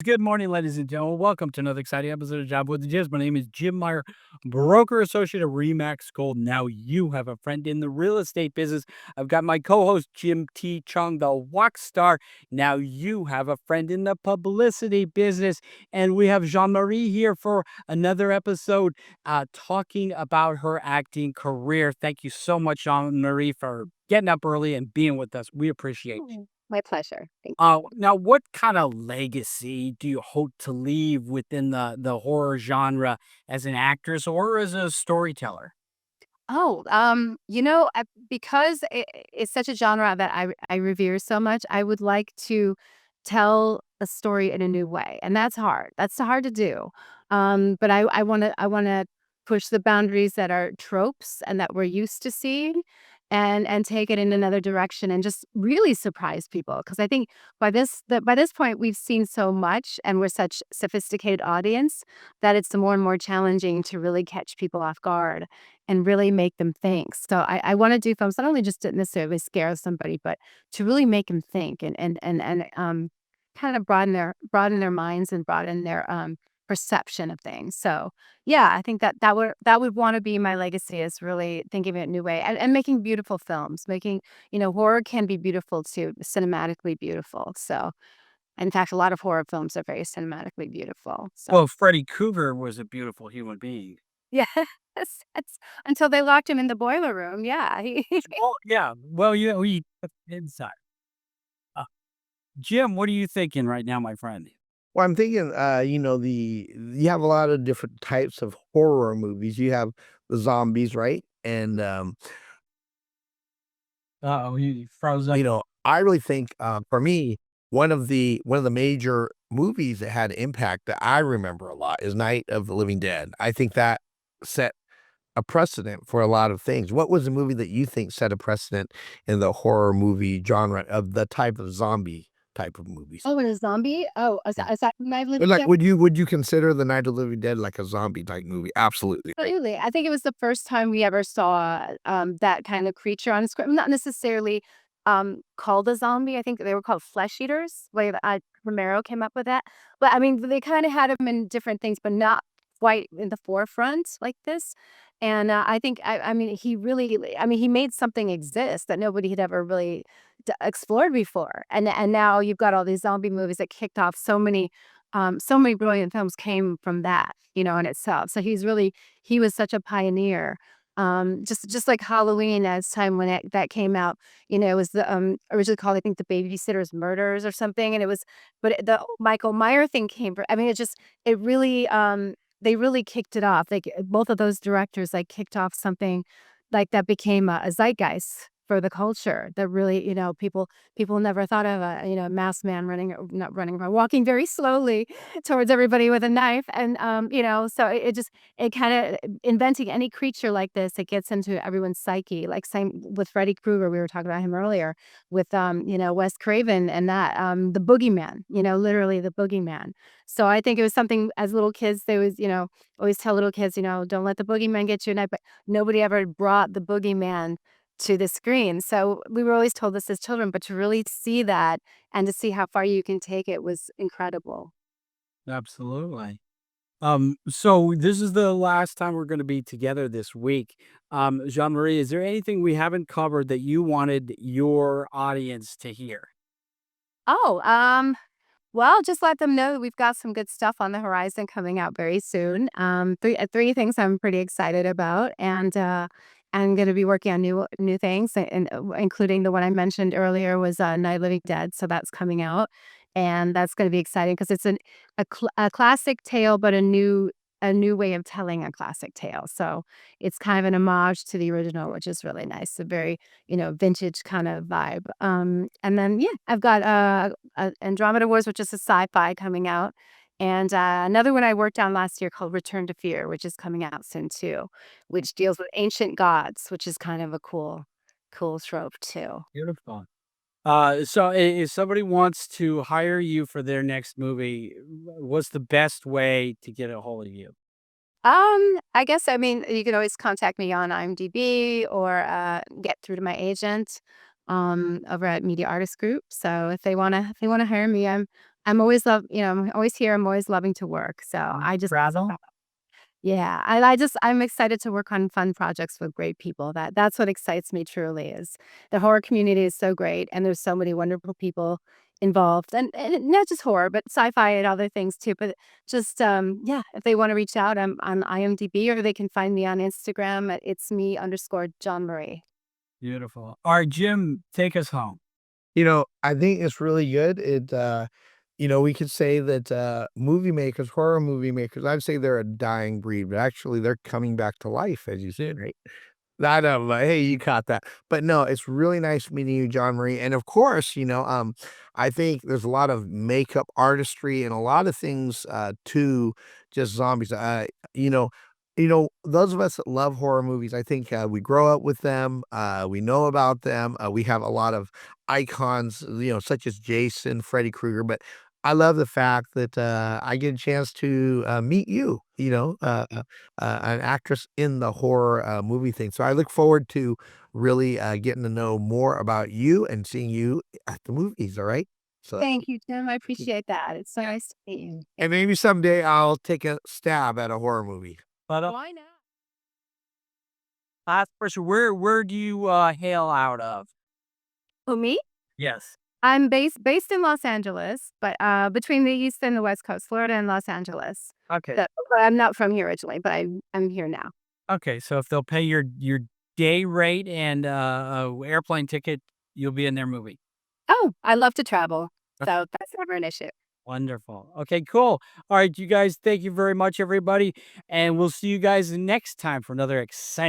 Good morning, ladies and gentlemen. Welcome to another exciting episode of Job with the Jizz. My name is Jim Meyer, broker associate at Remax Gold. Now you have a friend in the real estate business. I've got my co-host Jim T. Chong, the Wok Star. Now you have a friend in the publicity business, and we have Jon Marie here for another episode, talking about her acting career. Thank you so much, Jon Marie, for getting up early and being with us. We appreciate you. My pleasure. Thank Now, what kind of legacy do you hope to leave within the horror genre as an actress or as a storyteller? because it's such a genre that I revere so much, I would like to tell a story in a new way, and that's hard. That's hard to do. But I wanna push the boundaries that are tropes and that we're used to seeing, and take it in another direction and just really surprise people. Because I think by this point we've seen so much, and we're such sophisticated audience that it's more and more challenging to really catch people off guard and really make them think. So I want to do films not only just to necessarily scare somebody, but to really make them think and kind of broaden their minds and broaden their perception of things. So yeah, I think that would want to be my legacy, is really thinking of it in a new way, and making beautiful films. Making, horror can be beautiful too, cinematically beautiful. So in fact, a lot of horror films are very cinematically beautiful. So Well, Freddy Krueger was a beautiful human being. yeah, that's until they locked him in the boiler room. Yeah, Oh, yeah. Well, he inside. Uh, Jim, what are you thinking right now, my friend? Well, I'm thinking, you have a lot of different types of horror movies. You have the zombies, right? And Uh-oh, he froze up. I really think, for me, one of the major movies that had impact that I remember a lot is Night of the Living Dead. I think that set a precedent for a lot of things. What was a movie that you think set a precedent in the horror movie genre of the type of zombie type of movies? Oh, and a zombie? Oh, Yeah. is that my Or living like, dead? would you consider the Night of the Living Dead like a zombie type movie? Absolutely. Absolutely. I think it was the first time we ever saw that kind of creature on screen. Not necessarily called a zombie. I think they were called flesh eaters. Like Romero came up with that. But I mean, they kind of had them in different things, but not quite in the forefront like this. And I think, I mean, he made something exist that nobody had ever really explored before. And now you've got all these zombie movies that kicked off so many brilliant films came from that, in itself. So he was such a pioneer. Just like Halloween, as time when that came out, it was originally called, I think, the Babysitter's Murders or something, and it was, the Michael Meyer thing came from. I mean, it really, they really kicked it off. Like both of those directors, like kicked off something like that became a zeitgeist for the culture. That really, people never thought of a masked man not running around, walking very slowly towards everybody with a knife, and so it kind of inventing any creature like this. It gets into everyone's psyche. Like same with Freddy Krueger, we were talking about him earlier with Wes Craven, and that the boogeyman, literally the boogeyman. So I think it was something, as little kids, they was always tell little kids, don't let the boogeyman get you at night, but nobody ever brought the boogeyman to the screen. So we were always told this as children, but to really see that and to see how far you can take it was incredible. Absolutely. So this is the last time we're going to be together this week. Jean Marie, is there anything we haven't covered that you wanted your audience to hear? Oh, well, just let them know that we've got some good stuff on the horizon coming out very soon. Three things I'm pretty excited about, and I'm going to be working on new things, and including the one I mentioned earlier was Night of the Living Dead. So that's coming out, and that's going to be exciting because it's a classic tale, but a new way of telling a classic tale. So it's kind of an homage to the original, which is really nice. A very vintage kind of vibe. And then yeah, I've got Andromeda Wars, which is a sci-fi coming out, and another one I worked on last year called Return to Fear, which is coming out soon too, which deals with ancient gods, which is kind of a cool trope too. Beautiful. So if somebody wants to hire you for their next movie, what's the best way to get a hold of you? I guess, I mean, you can always contact me on IMDb or get through to my agent over at Media Artist Group. So if they wanna hire me, I'm always I'm always here. I'm always loving to work. So I just Razzle? yeah, I'm excited to work on fun projects with great people. That's what excites me truly is the horror community is so great and there's so many wonderful people involved and not just horror, but sci-fi and other things too. But just yeah, if they want to reach out, I'm on IMDb or they can find me on Instagram at it's me_Jon Marie. Beautiful. All right, Jim, take us home. I think it's really good. We could say that movie makers, horror movie makers, I'd say they're a dying breed, but actually they're coming back to life, as you said, right? That hey, you caught that. But no, it's really nice meeting you, John Marie. And of course, I think there's a lot of makeup artistry and a lot of things to just zombies. Those of us that love horror movies, I think we grow up with them. We know about them. We have a lot of icons, such as Jason, Freddy Krueger. But I love the fact that I get a chance to meet you, an actress in the horror movie thing. So I look forward to really getting to know more about you and seeing you at the movies. All right. So, Thank you, Tim. I appreciate that. It's so nice to meet you. and maybe someday I'll take a stab at a horror movie. But Why not? last question, where do you hail out of? Who, me? Yes. I'm based in Los Angeles, but between the East and the West Coast, Florida and Los Angeles. Okay. But I'm not from here originally, but I'm here now. Okay. So if they'll pay your day rate and airplane ticket, you'll be in their movie. Oh, I love to travel, so that's never an issue. Wonderful. Okay, cool. All right, you guys, thank you very much, everybody. And we'll see you guys next time for another exciting